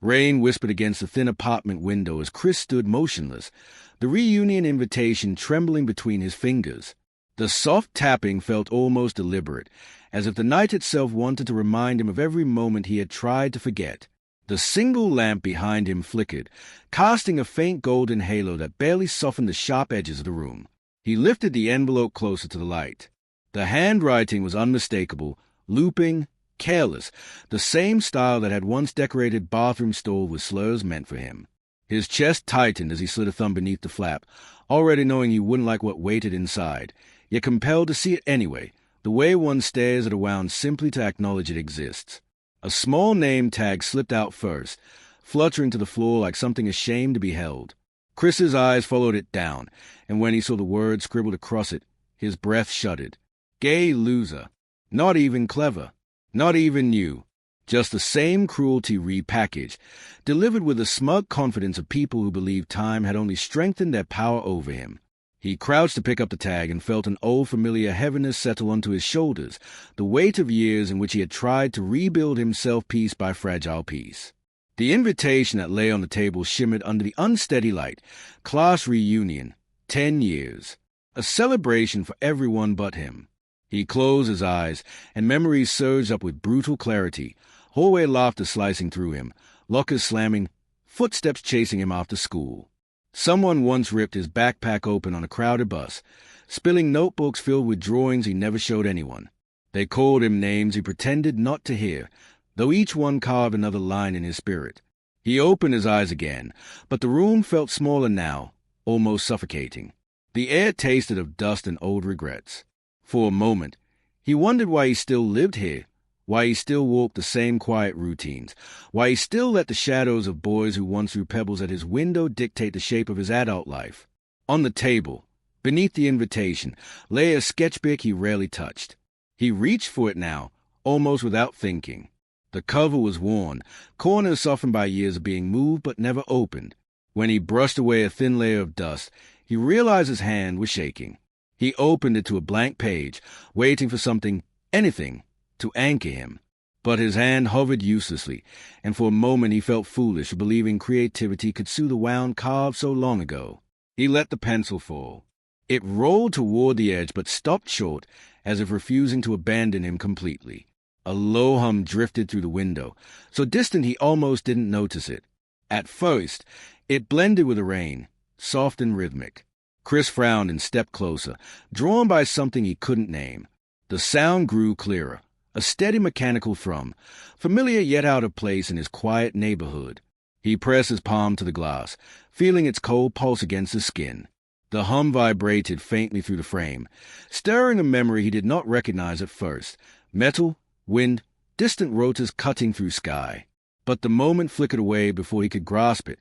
Rain whispered against the thin apartment window as Chris stood motionless, the reunion invitation trembling between his fingers. The soft tapping felt almost deliberate, as if the night itself wanted to remind him of every moment he had tried to forget. The single lamp behind him flickered, casting a faint golden halo that barely softened the sharp edges of the room. He lifted the envelope closer to the light. The handwriting was unmistakable, looping, careless, the same style that had once decorated bathroom stove with slurs meant for him. His chest tightened as he slid a thumb beneath the flap, already knowing he wouldn't like what waited inside, yet compelled to see it anyway, the way one stares at a wound simply to acknowledge it exists. A small name tag slipped out first, fluttering to the floor like something ashamed to be held. Chris's eyes followed it down, and when he saw the words scribbled across it, his breath shuddered. Gay loser. Not even clever. Not even you. Just the same cruelty repackaged, delivered with the smug confidence of people who believed time had only strengthened their power over him. He crouched to pick up the tag and felt an old familiar heaviness settle onto his shoulders, the weight of years in which he had tried to rebuild himself piece by fragile piece. The invitation that lay on the table shimmered under the unsteady light. Class reunion. 10 years. A celebration for everyone but him. He closed his eyes, and memories surged up with brutal clarity. Hallway laughter slicing through him, lockers slamming, footsteps chasing him after school. Someone once ripped his backpack open on a crowded bus, spilling notebooks filled with drawings he never showed anyone. They called him names he pretended not to hear, though each one carved another line in his spirit. He opened his eyes again, but the room felt smaller now, almost suffocating. The air tasted of dust and old regrets. For a moment, he wondered why he still lived here, why he still walked the same quiet routines, why he still let the shadows of boys who once threw pebbles at his window dictate the shape of his adult life. On the table, beneath the invitation, lay a sketchbook he rarely touched. He reached for it now, almost without thinking. The cover was worn, corners softened by years of being moved but never opened. When he brushed away a thin layer of dust, he realized his hand was shaking. He opened it to a blank page, waiting for something, anything, to anchor him. But his hand hovered uselessly, and for a moment he felt foolish for believing creativity could soothe a wound carved so long ago. He let the pencil fall. It rolled toward the edge but stopped short, as if refusing to abandon him completely. A low hum drifted through the window, so distant he almost didn't notice it. At first, it blended with the rain, soft and rhythmic. Chris frowned and stepped closer, drawn by something he couldn't name. The sound grew clearer, a steady mechanical thrum, familiar yet out of place in his quiet neighborhood. He pressed his palm to the glass, feeling its cold pulse against his skin. The hum vibrated faintly through the frame, stirring a memory he did not recognize at first. Metal, wind, distant rotors cutting through sky. But the moment flickered away before he could grasp it,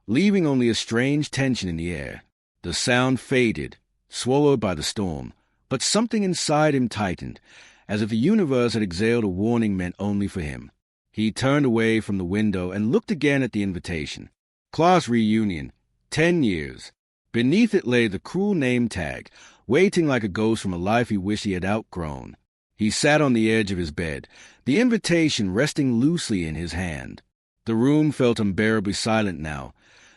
leaving only a strange tension in the air. The sound faded, swallowed by the storm, but something inside him tightened, as if the universe had exhaled a warning meant only for him. He turned away from the window and looked again at the invitation. Class reunion, 10 years. Beneath it lay the cruel name tag, waiting like a ghost from a life he wished he had outgrown. He sat on the edge of his bed, the invitation resting loosely in his hand. The room felt unbearably silent now,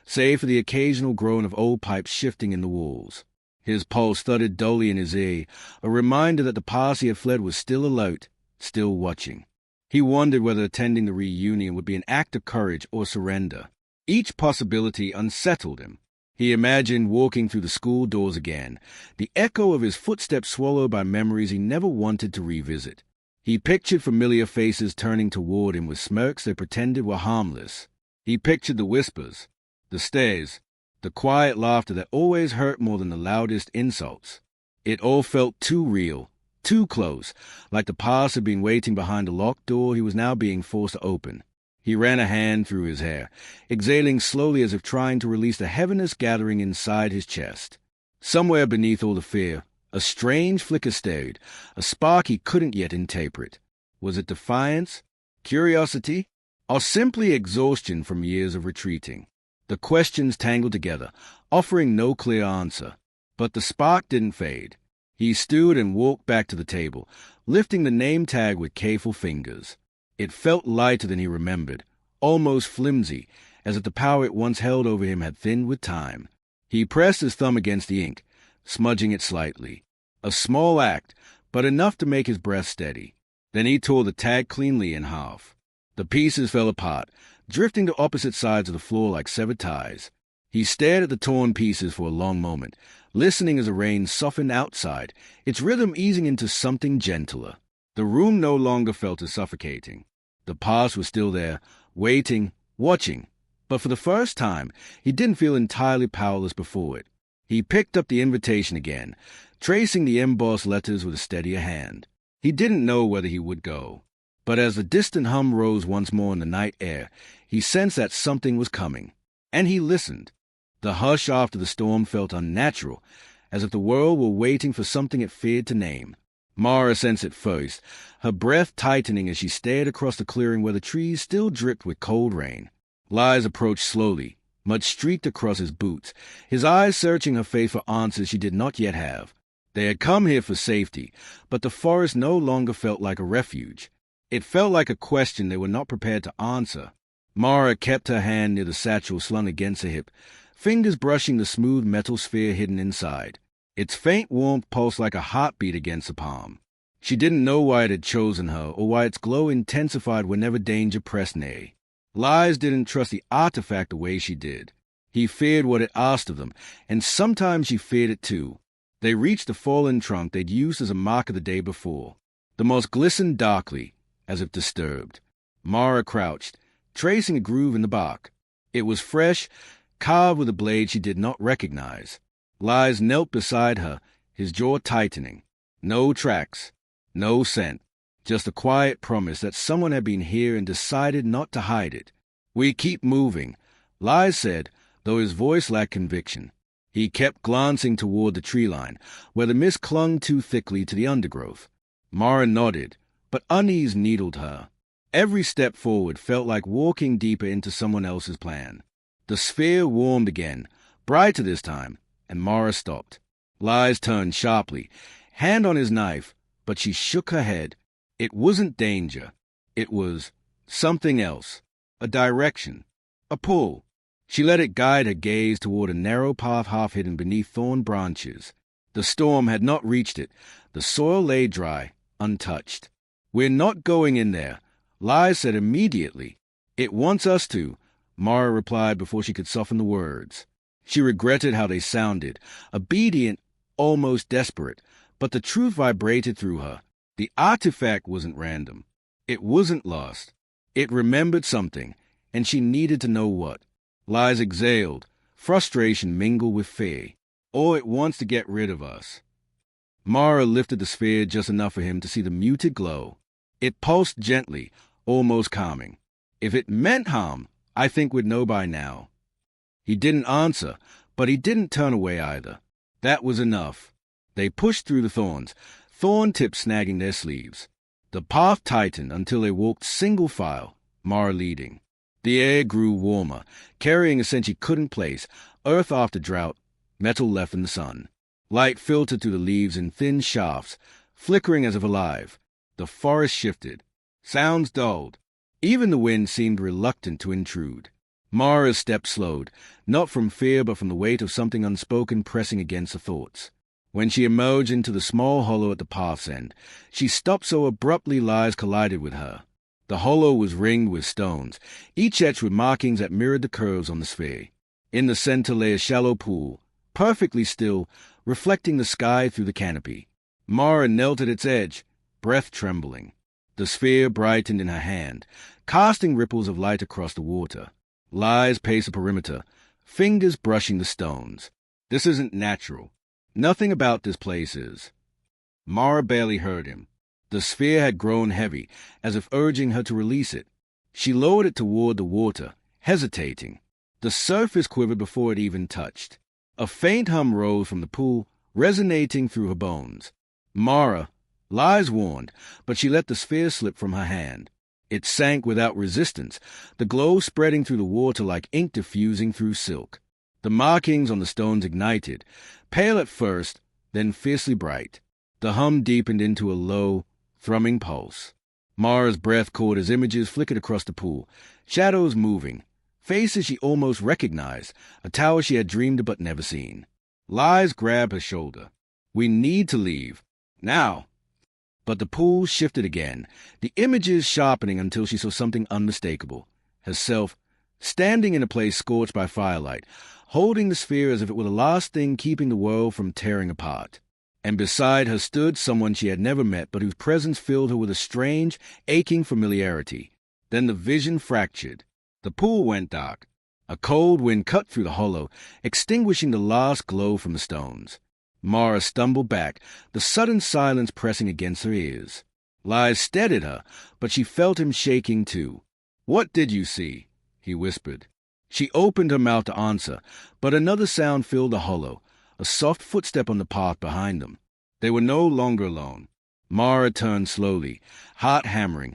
save for the occasional groan of old pipes shifting in the walls. His pulse thudded dully in his ear, a reminder that the past he had fled was still alert, still watching. He wondered whether attending the reunion would be an act of courage or surrender. Each possibility unsettled him. He imagined walking through the school doors again, the echo of his footsteps swallowed by memories he never wanted to revisit. He pictured familiar faces turning toward him with smirks they pretended were harmless. He pictured the whispers, the stares, the quiet laughter that always hurt more than the loudest insults. It all felt too real, too close, like the past had been waiting behind a locked door he was now being forced to open. He ran a hand through his hair, exhaling slowly as if trying to release the heaviness gathering inside his chest. Somewhere beneath all the fear, a strange flicker stirred, a spark he couldn't yet interpret. Was it defiance, curiosity, or simply exhaustion from years of retreating? The questions tangled together, offering no clear answer. But the spark didn't fade. He stood and walked back to the table, lifting the name tag with careful fingers. It felt lighter than he remembered, almost flimsy, as if the power it once held over him had thinned with time. He pressed his thumb against the ink, smudging it slightly. A small act, but enough to make his breath steady. Then he tore the tag cleanly in half. The pieces fell apart, drifting to opposite sides of the floor like severed ties. He stared at the torn pieces for a long moment, listening as the rain softened outside, its rhythm easing into something gentler. The room no longer felt as suffocating. The past was still there, waiting, watching. But for the first time, he didn't feel entirely powerless before it. He picked up the invitation again, tracing the embossed letters with a steadier hand. He didn't know whether he would go. But as the distant hum rose once more in the night air, he sensed that something was coming. And he listened. The hush after the storm felt unnatural, as if the world were waiting for something it feared to name. Mara sensed it first, her breath tightening as she stared across the clearing where the trees still dripped with cold rain. Lies approached slowly, mud streaked across his boots, his eyes searching her face for answers she did not yet have. They had come here for safety, but the forest no longer felt like a refuge. It felt like a question they were not prepared to answer. Mara kept her hand near the satchel slung against her hip, fingers brushing the smooth metal sphere hidden inside. Its faint warmth pulsed like a heartbeat against the palm. She didn't know why it had chosen her, or why its glow intensified whenever danger pressed near. Lies didn't trust the artifact the way she did. He feared what it asked of them, and sometimes she feared it too. They reached the fallen trunk they'd used as a marker the day before. The moss glistened darkly, as if disturbed. Mara crouched, tracing a groove in the bark. It was fresh, carved with a blade she did not recognize. Lies knelt beside her, his jaw tightening. No tracks, no scent, just a quiet promise that someone had been here and decided not to hide it. "We keep moving," Lies said, though his voice lacked conviction. He kept glancing toward the tree line, where the mist clung too thickly to the undergrowth. Mara nodded, but unease needled her. Every step forward felt like walking deeper into someone else's plan. The sphere warmed again, brighter this time, and Mara stopped. Lies turned sharply, hand on his knife, but she shook her head. It wasn't danger. It was something else. A direction. A pull. She let it guide her gaze toward a narrow path half hidden beneath thorn branches. The storm had not reached it. The soil lay dry, untouched. "We're not going in there," Lies said immediately. "It wants us to," Mara replied before she could soften the words. She regretted how they sounded, obedient, almost desperate, but the truth vibrated through her. The artifact wasn't random. It wasn't lost. It remembered something, and she needed to know what. Lies exhaled, frustration mingled with fear. "Or it wants to get rid of us." Mara lifted the sphere just enough for him to see the muted glow. It pulsed gently, almost calming. "If it meant harm, I think we'd know by now." He didn't answer, but he didn't turn away either. That was enough. They pushed through the thorns, thorn tips snagging their sleeves. The path tightened until they walked single file, Mara leading. The air grew warmer, carrying a scent she couldn't place, earth after drought, metal left in the sun. Light filtered through the leaves in thin shafts, flickering as if alive. The forest shifted. Sounds dulled. Even the wind seemed reluctant to intrude. Mara's step slowed, not from fear but from the weight of something unspoken pressing against her thoughts. When she emerged into the small hollow at the path's end, she stopped so abruptly Lies collided with her. The hollow was ringed with stones, each etched with markings that mirrored the curves on the sphere. In the center lay a shallow pool, perfectly still, reflecting the sky through the canopy. Mara knelt at its edge, breath trembling. The sphere brightened in her hand, casting ripples of light across the water. Lies paced the perimeter, fingers brushing the stones. "This isn't natural. Nothing about this place is." Mara barely heard him. The sphere had grown heavy, as if urging her to release it. She lowered it toward the water, hesitating. The surface quivered before it even touched. A faint hum rose from the pool, resonating through her bones. "Mara," Lies warned, but she let the sphere slip from her hand. It sank without resistance, the glow spreading through the water like ink diffusing through silk. The markings on the stones ignited, pale at first, then fiercely bright. The hum deepened into a low, thrumming pulse. Mara's breath caught as images flickered across the pool, shadows moving, faces she almost recognized, a tower she had dreamed but never seen. Lies grabbed her shoulder. We need to leave. Now. But the pool shifted again, the images sharpening until she saw something unmistakable. Herself, standing in a place scorched by firelight, holding the sphere as if it were the last thing keeping the world from tearing apart. And beside her stood someone she had never met but whose presence filled her with a strange, aching familiarity. Then the vision fractured. The pool went dark. A cold wind cut through the hollow, extinguishing the last glow from the stones. Mara stumbled back, the sudden silence pressing against her ears. Lies stared at her, but she felt him shaking too. "What did you see?" he whispered. She opened her mouth to answer, but another sound filled the hollow, a soft footstep on the path behind them. They were no longer alone. Mara turned slowly, heart hammering,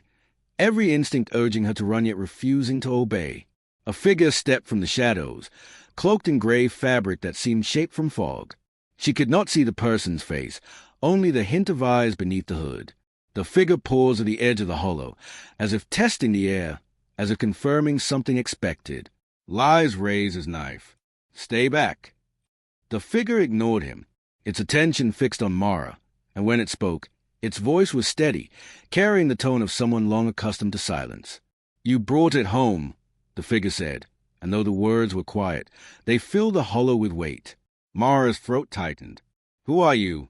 every instinct urging her to run yet refusing to obey. A figure stepped from the shadows, cloaked in gray fabric that seemed shaped from fog. She could not see the person's face, only the hint of eyes beneath the hood. The figure paused at the edge of the hollow, as if testing the air, as if confirming something expected. Lies raised his knife. "Stay back." The figure ignored him, its attention fixed on Mara, and when it spoke, its voice was steady, carrying the tone of someone long accustomed to silence. "You brought it home," the figure said, and though the words were quiet, they filled the hollow with weight. Mara's throat tightened. "Who are you?"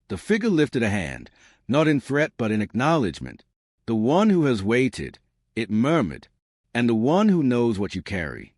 The figure lifted a hand, not in threat but in acknowledgement. "The one who has waited," it murmured, "and the one who knows what you carry."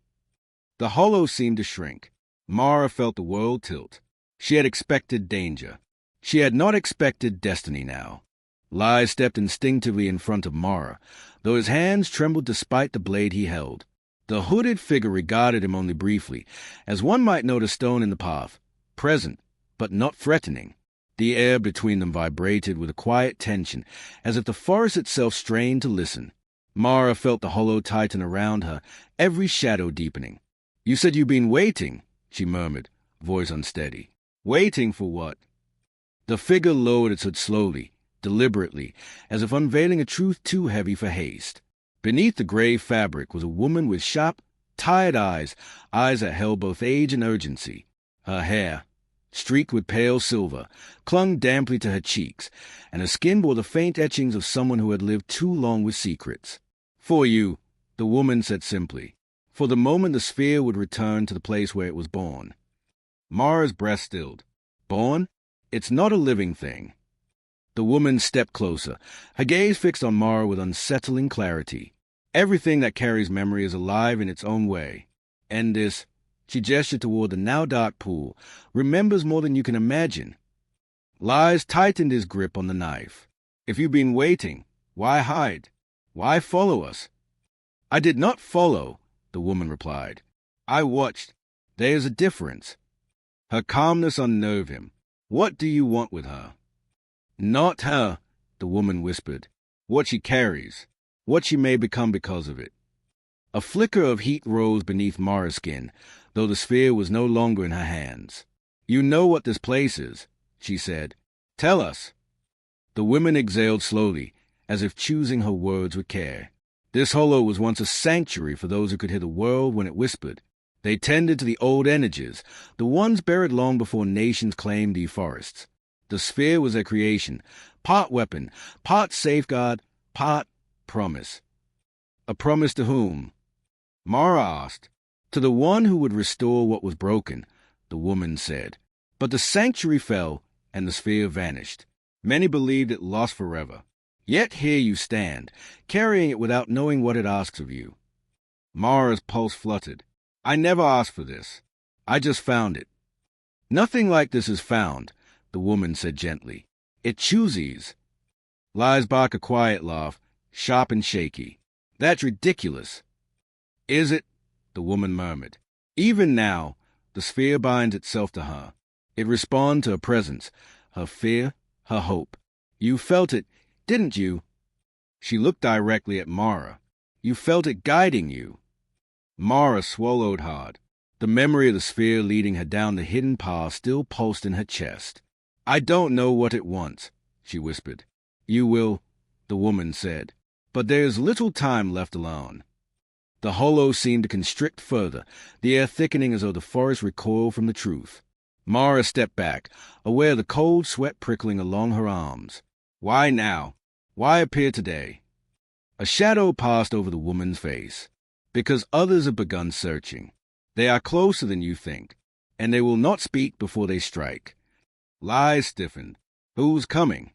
The hollow seemed to shrink. Mara felt the world tilt. She had expected danger. She had not expected destiny now. Lies stepped instinctively in front of Mara, though his hands trembled despite the blade he held. The hooded figure regarded him only briefly, as one might note a stone in the path, present, but not threatening. The air between them vibrated with a quiet tension, as if the forest itself strained to listen. Mara felt the hollow tighten around her, every shadow deepening. "You said you'd been waiting," she murmured, voice unsteady. "Waiting for what?" The figure lowered its hood slowly, deliberately, as if unveiling a truth too heavy for haste. Beneath the gray fabric was a woman with sharp, tired eyes that held both age and urgency. Her hair, streaked with pale silver, clung damply to her cheeks, and her skin bore the faint etchings of someone who had lived too long with secrets. "For you," the woman said simply. For the moment the sphere would return to the place where it was born. Mara's breath stilled. "Born? It's not a living thing." The woman stepped closer, her gaze fixed on Mara with unsettling clarity. "Everything that carries memory is alive in its own way. And this," she gestured toward the now dark pool, "remembers more than you can imagine." Lies tightened his grip on the knife. "If you've been waiting, why hide? Why follow us?" "I did not follow," the woman replied. "I watched. There is a difference." Her calmness unnerved him. "What do you want with her?" "Not her," the woman whispered. "What she carries. What she may become because of it." A flicker of heat rose beneath Mara's skin, though the sphere was no longer in her hands. "You know what this place is," she said. "Tell us." The woman exhaled slowly, as if choosing her words with care. This hollow was once a sanctuary for those who could hear the world when it whispered. They tended to the old energies, the ones buried long before nations claimed these forests. The sphere was their creation, part weapon, part safeguard, part promise. A promise to whom? Mara asked. "To the one who would restore what was broken," the woman said. But the sanctuary fell, and the sphere vanished. Many believed it lost forever. Yet here you stand, carrying it without knowing what it asks of you. Mara's pulse fluttered. "I never asked for this. I just found it." "Nothing like this is found," the woman said gently. "It chooses." Lies barked a quiet laugh, sharp and shaky. "That's ridiculous." "Is it?" the woman murmured. "Even now, the sphere binds itself to her. It responds to her presence, her fear, her hope. You felt it, didn't you?" She looked directly at Mara. "You felt it guiding you." Mara swallowed hard. The memory of the sphere leading her down the hidden path still pulsed in her chest. "I don't know what it wants," she whispered. "You will..." the woman said. "But there is little time left alone." The hollow seemed to constrict further, the air thickening as though the forest recoiled from the truth. Mara stepped back, aware of the cold sweat prickling along her arms. "Why now? Why appear today?" A shadow passed over the woman's face. "Because others have begun searching. They are closer than you think, and they will not speak before they strike." Lies stiffened. "Who's coming?"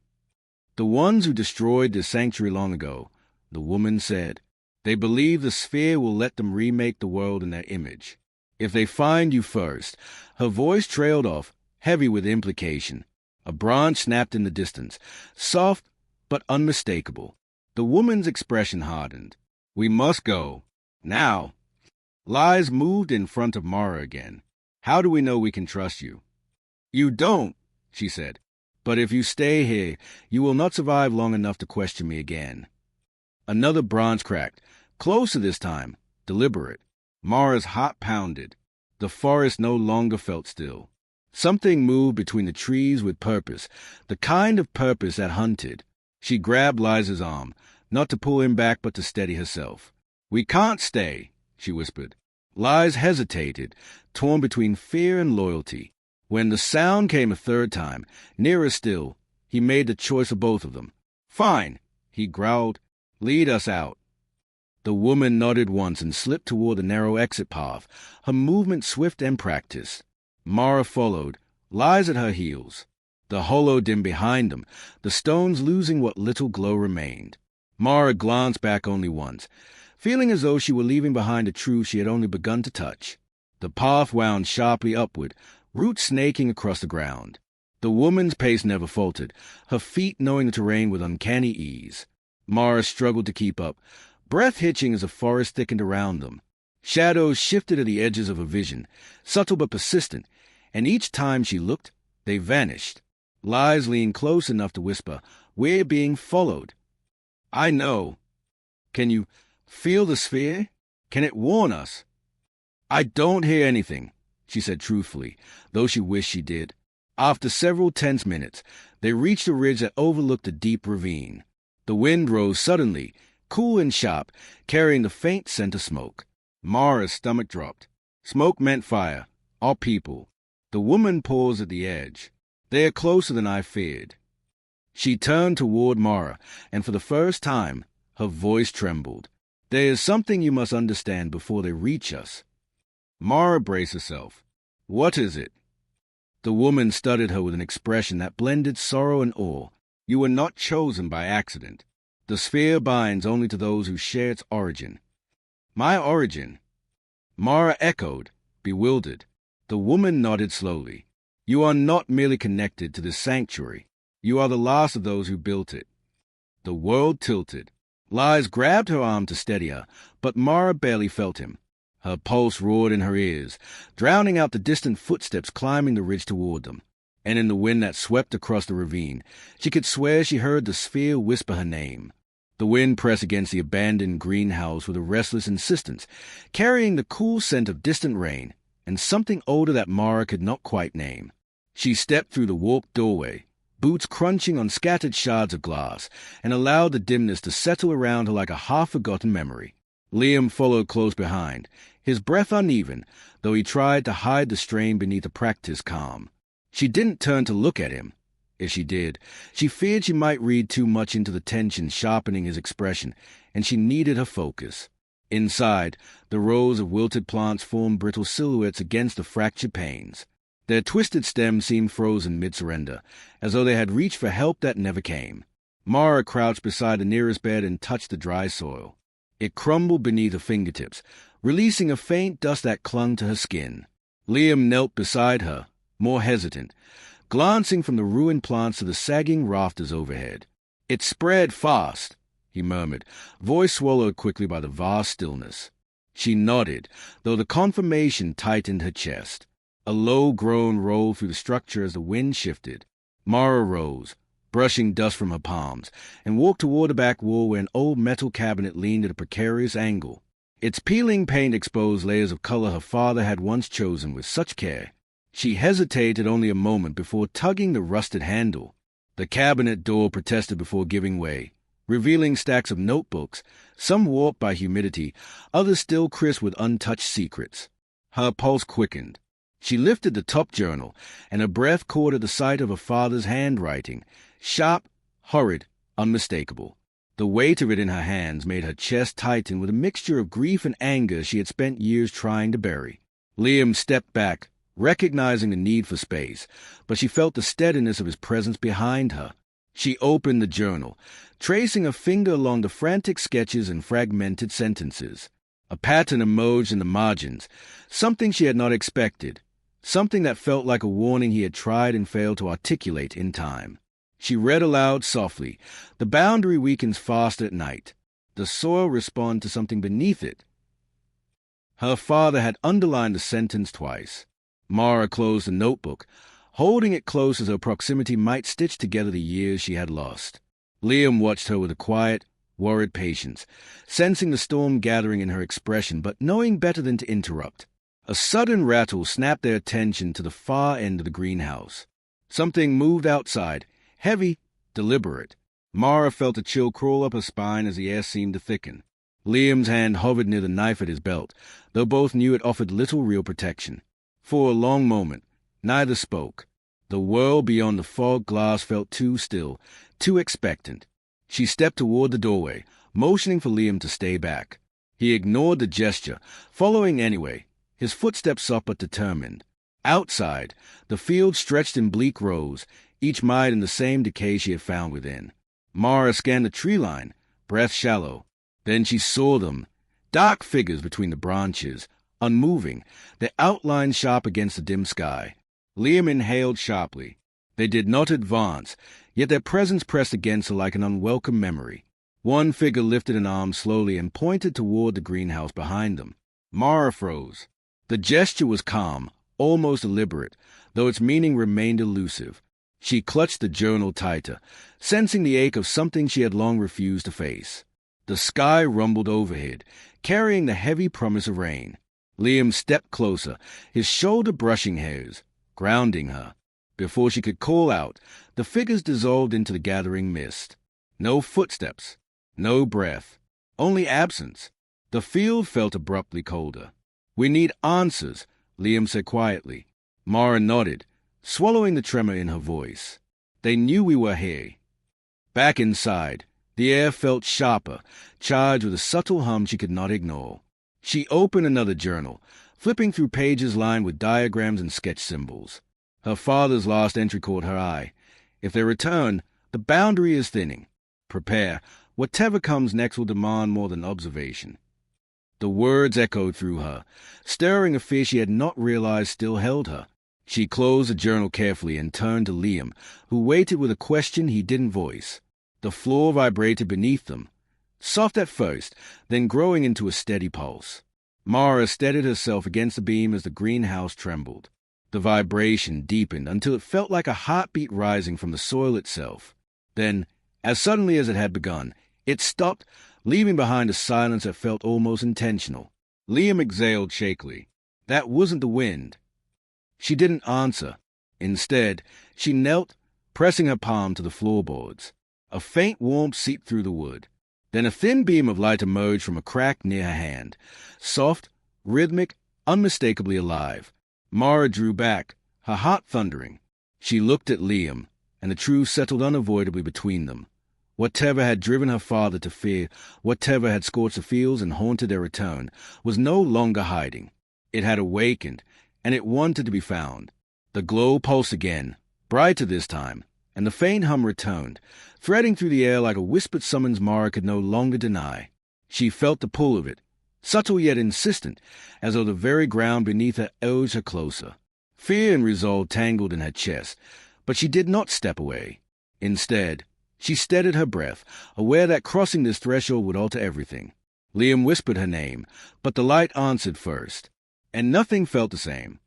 "The ones who destroyed this sanctuary long ago," the woman said. "They believe the sphere will let them remake the world in their image. If they find you first." Her voice trailed off, heavy with implication. A branch snapped in the distance, soft but unmistakable. The woman's expression hardened. "We must go. Now." Lies moved in front of Mara again. "How do we know we can trust you?" "You don't," she said. "But if you stay here, you will not survive long enough to question me again." Another branch cracked, closer this time, deliberate. Mara's heart pounded. The forest no longer felt still. Something moved between the trees with purpose, the kind of purpose that hunted. She grabbed Liza's arm, not to pull him back but to steady herself. "We can't stay," she whispered. Liza hesitated, torn between fear and loyalty. When the sound came a third time, nearer still, he made the choice of both of them. "Fine," he growled. "Lead us out." The woman nodded once and slipped toward the narrow exit path, her movement swift and practiced. Mara followed, Liza at her heels. The hollow dimmed behind them, the stones losing what little glow remained. Mara glanced back only once, feeling as though she were leaving behind a truth she had only begun to touch. The path wound sharply upward, roots snaking across the ground. The woman's pace never faltered, her feet knowing the terrain with uncanny ease. Mara struggled to keep up, breath hitching as the forest thickened around them. Shadows shifted at the edges of her vision, subtle but persistent, and each time she looked, they vanished. Liza leaned close enough to whisper, "We're being followed." "I know." "Can you feel the sphere? Can it warn us?" "I don't hear anything," she said truthfully, though she wished she did. After several tense minutes, they reached a ridge that overlooked a deep ravine. The wind rose suddenly, cool and sharp, carrying the faint scent of smoke. Mara's stomach dropped. Smoke meant fire, or people. The woman paused at the edge. "They are closer than I feared." She turned toward Mara, and for the first time, her voice trembled. "There is something you must understand before they reach us." Mara braced herself. "What is it?" The woman studied her with an expression that blended sorrow and awe. "You were not chosen by accident. The sphere binds only to those who share its origin." "My origin?" Mara echoed, bewildered. The woman nodded slowly. "You are not merely connected to this sanctuary. You are the last of those who built it." The world tilted. Liza grabbed her arm to steady her, but Mara barely felt him. Her pulse roared in her ears, drowning out the distant footsteps climbing the ridge toward them. And in the wind that swept across the ravine, she could swear she heard the sphere whisper her name. The wind pressed against the abandoned greenhouse with a restless insistence, carrying the cool scent of distant rain, and something older that Mara could not quite name. She stepped through the warped doorway, boots crunching on scattered shards of glass, and allowed the dimness to settle around her like a half-forgotten memory. Liam followed close behind, his breath uneven, though he tried to hide the strain beneath a practiced calm. She didn't turn to look at him. If she did, she feared she might read too much into the tension sharpening his expression, and she needed her focus. Inside, the rows of wilted plants formed brittle silhouettes against the fractured panes. Their twisted stems seemed frozen mid-surrender, as though they had reached for help that never came. Mara crouched beside the nearest bed and touched the dry soil. It crumbled beneath her fingertips, releasing a faint dust that clung to her skin. Liam knelt beside her, more hesitant, glancing from the ruined plants to the sagging rafters overhead. "It spread fast," he murmured, voice swallowed quickly by the vast stillness. She nodded, though the confirmation tightened her chest. A low groan rolled through the structure as the wind shifted. Mara rose, brushing dust from her palms, and walked toward the back wall where an old metal cabinet leaned at a precarious angle. Its peeling paint exposed layers of color her father had once chosen with such care. She hesitated only a moment before tugging the rusted handle. The cabinet door protested before giving way. revealing stacks of notebooks, some warped by humidity, others still crisp with untouched secrets. Her pulse quickened. She lifted the top journal, and her breath caught at the sight of her father's handwriting, sharp, horrid, unmistakable. The weight of it in her hands made her chest tighten with a mixture of grief and anger she had spent years trying to bury. Liam stepped back, recognizing the need for space, but she felt the steadiness of his presence behind her. She opened the journal, tracing a finger along the frantic sketches and fragmented sentences. A pattern emerged in the margins, something she had not expected, something that felt like a warning he had tried and failed to articulate in time. She read aloud softly. The boundary weakens fast at night. The soil responds to something beneath it. Her father had underlined the sentence twice. Mara closed the notebook, holding it close as her proximity might stitch together the years she had lost. Liam watched her with a quiet, worried patience, sensing the storm gathering in her expression, but knowing better than to interrupt. A sudden rattle snapped their attention to the far end of the greenhouse. Something moved outside, heavy, deliberate. Mara felt a chill crawl up her spine as the air seemed to thicken. Liam's hand hovered near the knife at his belt, though both knew it offered little real protection. For a long moment, neither spoke. The world beyond the fog glass felt too still, too expectant. She stepped toward the doorway, motioning for Liam to stay back. He ignored the gesture, following anyway, his footsteps soft but determined. Outside, the field stretched in bleak rows, each mired in the same decay she had found within. Mara scanned the tree line, breath shallow. Then she saw them, dark figures between the branches, unmoving, their outlines sharp against the dim sky. Liam inhaled sharply. They did not advance, yet their presence pressed against her like an unwelcome memory. One figure lifted an arm slowly and pointed toward the greenhouse behind them. Mara froze. The gesture was calm, almost deliberate, though its meaning remained elusive. She clutched the journal tighter, sensing the ache of something she had long refused to face. The sky rumbled overhead, carrying the heavy promise of rain. Liam stepped closer, his shoulder brushing hers, grounding her. Before she could call out, the figures dissolved into the gathering mist. No footsteps, no breath, only absence. The field felt abruptly colder. "We need answers," Liam said quietly. Mara nodded, swallowing the tremor in her voice. "They knew we were here." Back inside, the air felt sharper, charged with a subtle hum she could not ignore. She opened another journal, flipping through pages lined with diagrams and sketch symbols. Her father's last entry caught her eye. "If they return, the boundary is thinning. Prepare. Whatever comes next will demand more than observation." The words echoed through her, stirring a fear she had not realized still held her. She closed the journal carefully and turned to Liam, who waited with a question he didn't voice. The floor vibrated beneath them, soft at first, then growing into a steady pulse. Mara steadied herself against the beam as the greenhouse trembled. The vibration deepened until it felt like a heartbeat rising from the soil itself. Then, as suddenly as it had begun, it stopped, leaving behind a silence that felt almost intentional. Liam exhaled shakily. That wasn't the wind. She didn't answer. Instead, she knelt, pressing her palm to the floorboards. A faint warmth seeped through the wood. Then a thin beam of light emerged from a crack near her hand, soft, rhythmic, unmistakably alive. Mara drew back, her heart thundering. She looked at Liam, and the truth settled unavoidably between them. Whatever had driven her father to fear, whatever had scorched the fields and haunted their return, was no longer hiding. It had awakened, and it wanted to be found. The glow pulsed again, brighter this time, and the faint hum returned, threading through the air like a whispered summons Mara could no longer deny. She felt the pull of it, subtle yet insistent, as though the very ground beneath her urged her closer. Fear and resolve tangled in her chest, but she did not step away. Instead, she steadied her breath, aware that crossing this threshold would alter everything. Liam whispered her name, but the light answered first, and nothing felt the same.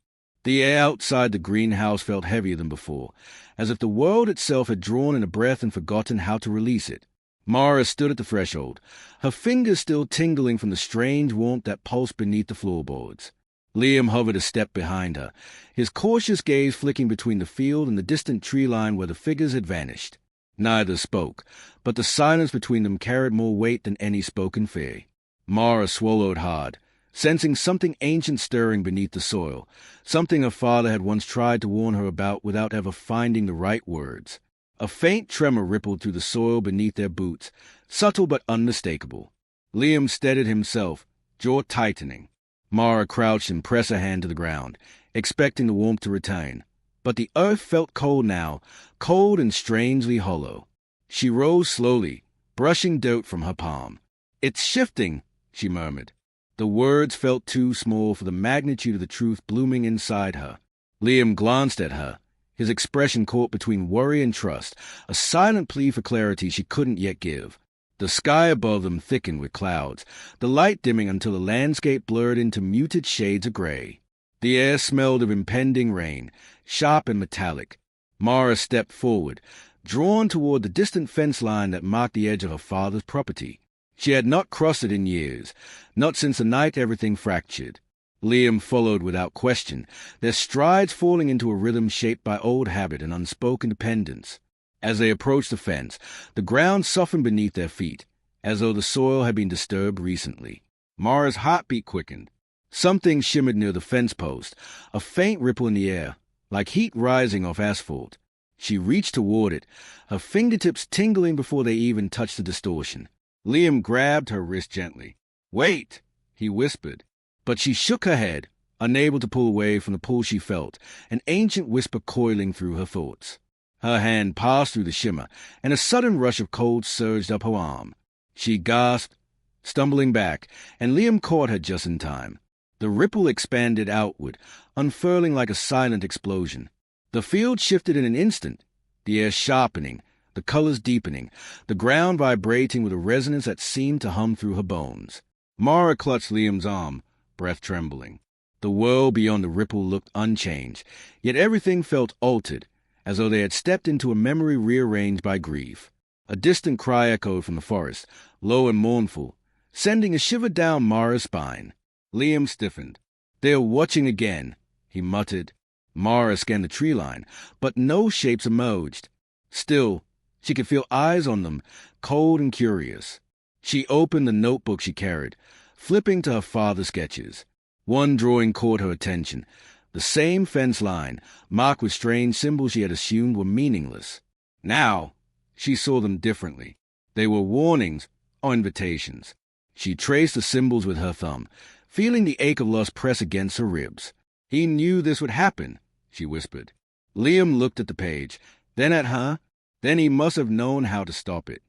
The air outside the greenhouse felt heavier than before, as if the world itself had drawn in a breath and forgotten how to release it. Mara stood at the threshold, her fingers still tingling from the strange warmth that pulsed beneath the floorboards. Liam hovered a step behind her, his cautious gaze flicking between the field and the distant tree line where the figures had vanished. Neither spoke, but the silence between them carried more weight than any spoken fear. Mara swallowed hard, sensing something ancient stirring beneath the soil, something her father had once tried to warn her about without ever finding the right words. A faint tremor rippled through the soil beneath their boots, subtle but unmistakable. Liam steadied himself, jaw tightening. Mara crouched and pressed her hand to the ground, expecting the warmth to return. But the earth felt cold now, cold and strangely hollow. She rose slowly, brushing dirt from her palm. "It's shifting," she murmured. The words felt too small for the magnitude of the truth blooming inside her. Liam glanced at her, his expression caught between worry and trust, a silent plea for clarity she couldn't yet give. The sky above them thickened with clouds, the light dimming until the landscape blurred into muted shades of gray. The air smelled of impending rain, sharp and metallic. Mara stepped forward, drawn toward the distant fence line that marked the edge of her father's property. She had not crossed it in years, not since the night everything fractured. Liam followed without question, their strides falling into a rhythm shaped by old habit and unspoken dependence. As they approached the fence, the ground softened beneath their feet, as though the soil had been disturbed recently. Mara's heartbeat quickened. Something shimmered near the fence post, a faint ripple in the air, like heat rising off asphalt. She reached toward it, her fingertips tingling before they even touched the distortion. Liam grabbed her wrist gently. "Wait," he whispered. But she shook her head, unable to pull away from the pull she felt, an ancient whisper coiling through her thoughts. Her hand passed through the shimmer, and a sudden rush of cold surged up her arm. She gasped, stumbling back, and Liam caught her just in time. The ripple expanded outward, unfurling like a silent explosion. The field shifted in an instant, the air sharpening, the colors deepening, the ground vibrating with a resonance that seemed to hum through her bones. Mara clutched Liam's arm, breath trembling. The world beyond the ripple looked unchanged, yet everything felt altered, as though they had stepped into a memory rearranged by grief. A distant cry echoed from the forest, low and mournful, sending a shiver down Mara's spine. Liam stiffened. "They're watching again," he muttered. Mara scanned the tree line, but no shapes emerged. Still, she could feel eyes on them, cold and curious. She opened the notebook she carried, flipping to her father's sketches. One drawing caught her attention. The same fence line, marked with strange symbols she had assumed were meaningless. Now, she saw them differently. They were warnings or invitations. She traced the symbols with her thumb, feeling the ache of loss press against her ribs. "He knew this would happen," she whispered. Liam looked at the page, then at her. Then he must have known how to stop it.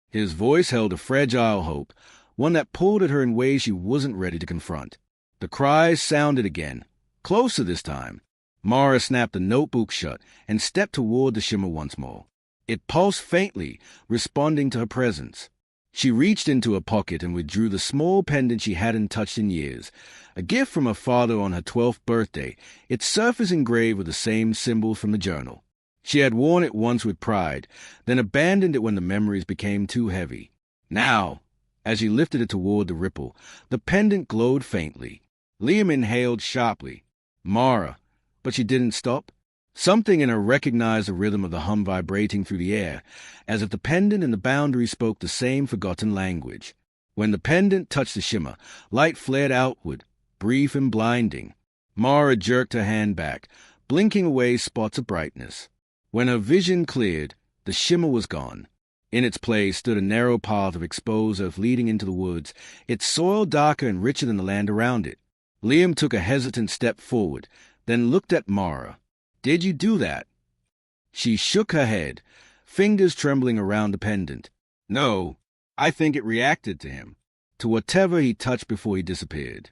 His voice held a fragile hope, one that pulled at her in ways she wasn't ready to confront. The cries sounded again, closer this time. Mara snapped the notebook shut and stepped toward the shimmer once more. It pulsed faintly, responding to her presence. She reached into her pocket and withdrew the small pendant she hadn't touched in years, a gift from her father on her 12th birthday, its surface engraved with the same symbols from the journal. She had worn it once with pride, then abandoned it when the memories became too heavy. Now, as she lifted it toward the ripple, the pendant glowed faintly. Liam inhaled sharply. "Mara," but she didn't stop. Something in her recognized the rhythm of the hum vibrating through the air, as if the pendant and the boundary spoke the same forgotten language. When the pendant touched the shimmer, light flared outward, brief and blinding. Mara jerked her hand back, blinking away spots of brightness. When her vision cleared, the shimmer was gone. In its place stood a narrow path of exposed earth leading into the woods, its soil darker and richer than the land around it. Liam took a hesitant step forward, then looked at Mara. "Did you do that?" She shook her head, fingers trembling around the pendant. "No, I think it reacted to him, to whatever he touched before he disappeared."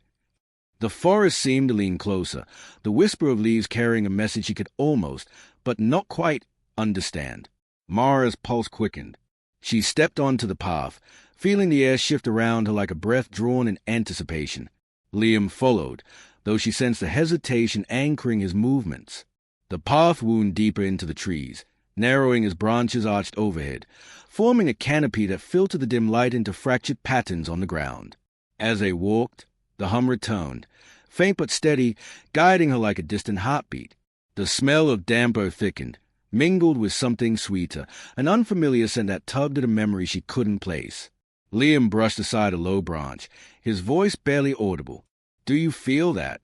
The forest seemed to lean closer, the whisper of leaves carrying a message she could almost, but not quite, understand. Mara's pulse quickened. She stepped onto the path, feeling the air shift around her like a breath drawn in anticipation. Liam followed, though she sensed the hesitation anchoring his movements. The path wound deeper into the trees, narrowing as branches arched overhead, forming a canopy that filtered the dim light into fractured patterns on the ground. As they walked, the hum returned, faint but steady, guiding her like a distant heartbeat. The smell of damp earth thickened, mingled with something sweeter, an unfamiliar scent that tugged at a memory she couldn't place. Liam brushed aside a low branch, his voice barely audible. "Do you feel that?"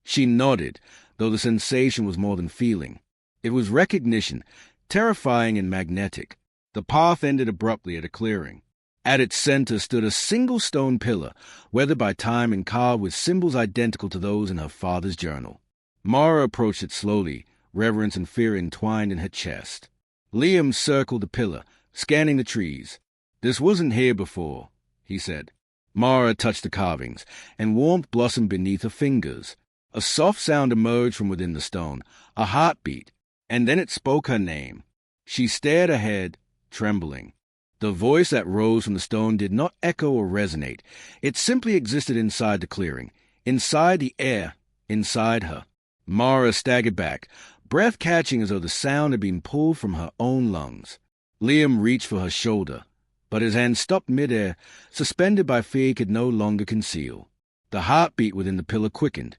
She nodded, though the sensation was more than feeling. It was recognition, terrifying and magnetic. The path ended abruptly at a clearing. At its center stood a single stone pillar, weathered by time and carved with symbols identical to those in her father's journal. Mara approached it slowly, reverence and fear entwined in her chest. Liam circled the pillar, scanning the trees. "This wasn't here before," he said. Mara touched the carvings, and warmth blossomed beneath her fingers. A soft sound emerged from within the stone, a heartbeat, and then it spoke her name. She stared ahead, trembling. The voice that rose from the stone did not echo or resonate. It simply existed inside the clearing, inside the air, inside her. Mara staggered back, breath catching as though the sound had been pulled from her own lungs. Liam reached for her shoulder, but his hand stopped midair, suspended by fear he could no longer conceal. The heartbeat within the pillar quickened,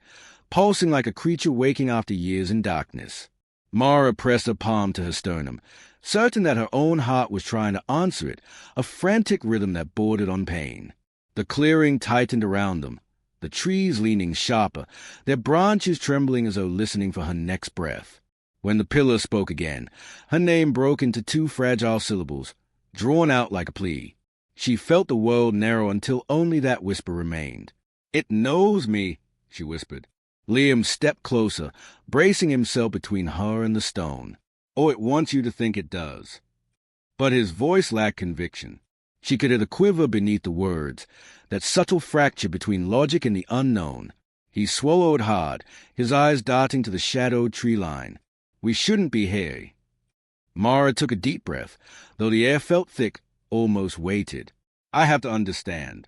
pulsing like a creature waking after years in darkness. Mara pressed her palm to her sternum, certain that her own heart was trying to answer it, a frantic rhythm that bordered on pain. The clearing tightened around them, the trees leaning sharper, their branches trembling as though listening for her next breath. When the pillar spoke again, her name broke into two fragile syllables, drawn out like a plea. She felt the world narrow until only that whisper remained. "It knows me," she whispered. Liam stepped closer, bracing himself between her and the stone. "Oh, it wants you to think it does." But his voice lacked conviction. She could hear the quiver beneath the words, that subtle fracture between logic and the unknown. He swallowed hard, his eyes darting to the shadowed tree line. "We shouldn't be here." Mara took a deep breath, though the air felt thick, almost weighted. "I have to understand."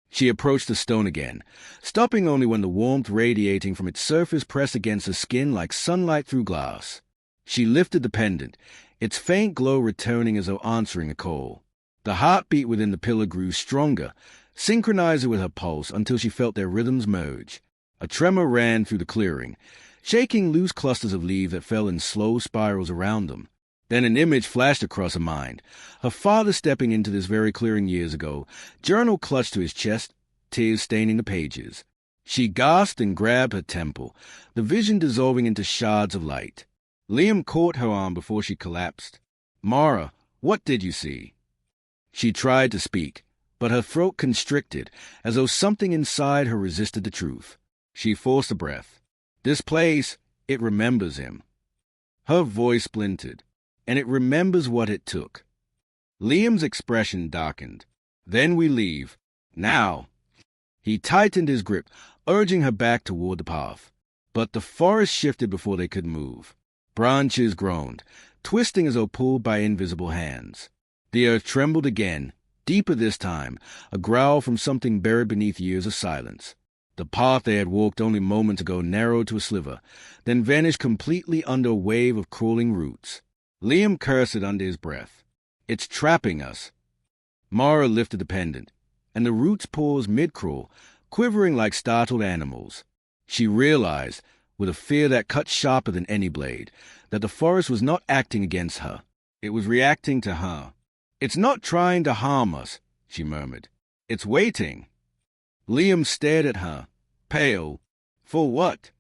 She approached the stone again, stopping only when the warmth radiating from its surface pressed against her skin like sunlight through glass. She lifted the pendant, its faint glow returning as though answering a call. The heartbeat within the pillar grew stronger, synchronizing with her pulse until she felt their rhythms merge. A tremor ran through the clearing, shaking loose clusters of leaves that fell in slow spirals around them. Then an image flashed across her mind, her father stepping into this very clearing years ago, journal clutched to his chest, tears staining the pages. She gasped and grabbed her temple, the vision dissolving into shards of light. Liam caught her arm before she collapsed. "Mara, what did you see?" She tried to speak, but her throat constricted, as though something inside her resisted the truth. She forced a breath. "This place, it remembers him." Her voice splintered, and it remembers what it took. Liam's expression darkened. "Then we leave. Now." He tightened his grip, urging her back toward the path. But the forest shifted before they could move. Branches groaned, twisting as though pulled by invisible hands. The earth trembled again, deeper this time, a growl from something buried beneath years of silence. The path they had walked only moments ago narrowed to a sliver, then vanished completely under a wave of crawling roots. Liam cursed it under his breath. "It's trapping us." Mara lifted the pendant, and the roots paused mid-crawl, quivering like startled animals. She realized, with a fear that cut sharper than any blade, that the forest was not acting against her. It was reacting to her. "It's not trying to harm us," she murmured. "It's waiting." Liam stared at her, pale. "For what?"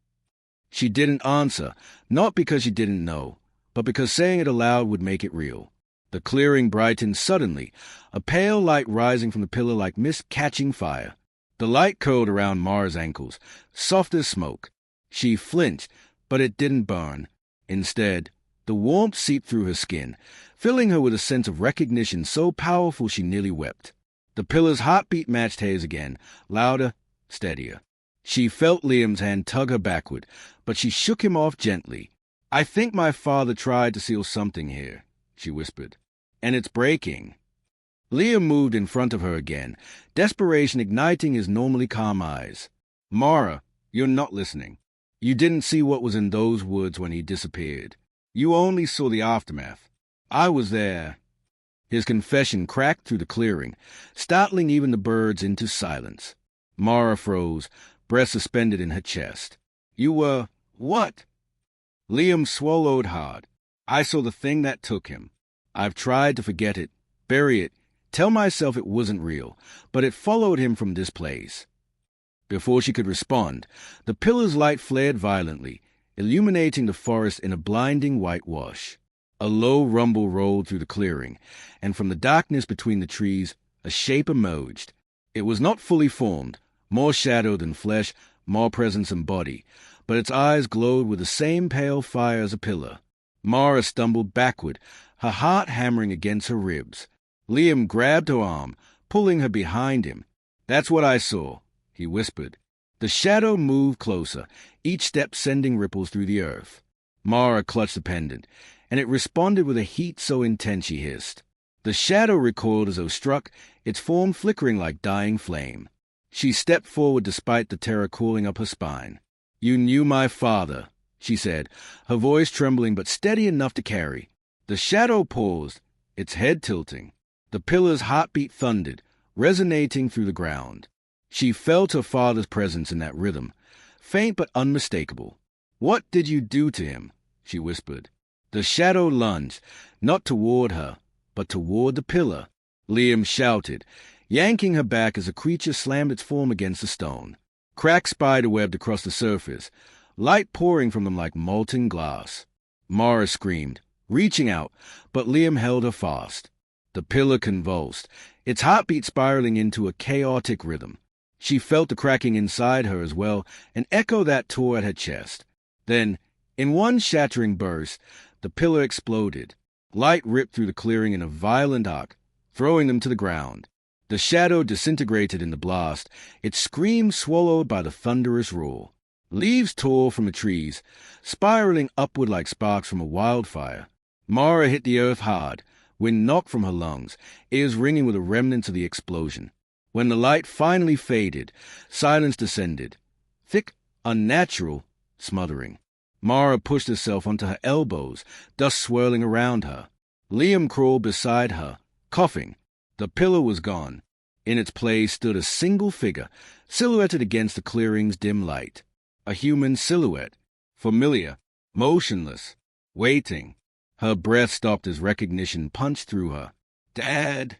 She didn't answer, not because she didn't know, but because saying it aloud would make it real. The clearing brightened suddenly, a pale light rising from the pillar like mist catching fire. The light curled around Mara's ankles, soft as smoke. She flinched, but it didn't burn. Instead, the warmth seeped through her skin, filling her with a sense of recognition so powerful she nearly wept. The pillar's heartbeat matched hers again, louder, steadier. She felt Liam's hand tug her backward, but she shook him off gently. "I think my father tried to seal something here," she whispered, "and it's breaking." Liam moved in front of her again, desperation igniting his normally calm eyes. "Mara, you're not listening. You didn't see what was in those woods when he disappeared. You only saw the aftermath. I was there." His confession cracked through the clearing, startling even the birds into silence. Mara froze, breath suspended in her chest. "You were... what?" Liam swallowed hard. I saw the thing that took him. I've tried to forget it, bury it, tell myself it wasn't real, but it followed him from this place." Before she could respond, the pillar's light flared violently, illuminating the forest in a blinding white wash. A low rumble rolled through the clearing, and from the darkness between the trees, a shape emerged. It was not fully formed, more shadow than flesh, more presence than body, but its eyes glowed with the same pale fire as a pillar. Mara stumbled backward, her heart hammering against her ribs. Liam grabbed her arm, pulling her behind him. "That's what I saw," he whispered. The shadow moved closer, each step sending ripples through the earth. Mara clutched the pendant, and it responded with a heat so intense she hissed. The shadow recoiled as though struck, its form flickering like dying flame. She stepped forward despite the terror crawling up her spine. "You knew my father," she said, her voice trembling but steady enough to carry. The shadow paused, its head tilting. The pillar's heartbeat thundered, resonating through the ground. She felt her father's presence in that rhythm, faint but unmistakable. "What did you do to him?" she whispered. The shadow lunged, not toward her, but toward the pillar. Liam shouted, yanking her back as the creature slammed its form against the stone. Cracks spiderwebbed across the surface, light pouring from them like molten glass. Mara screamed, reaching out, but Liam held her fast. The pillar convulsed, its heartbeat spiraling into a chaotic rhythm. She felt the cracking inside her as well, an echo that tore at her chest. Then, in one shattering burst, the pillar exploded. Light ripped through the clearing in a violent arc, throwing them to the ground. The shadow disintegrated in the blast, its scream swallowed by the thunderous roar. Leaves tore from the trees, spiraling upward like sparks from a wildfire. Mara hit the earth hard, wind knocked from her lungs, ears ringing with the remnants of the explosion. When the light finally faded, silence descended. Thick, unnatural, smothering. Mara pushed herself onto her elbows, dust swirling around her. Liam crawled beside her, coughing. The pillar was gone. In its place stood a single figure, silhouetted against the clearing's dim light. A human silhouette, familiar, motionless, waiting. Her breath stopped as recognition punched through her. "Dad!"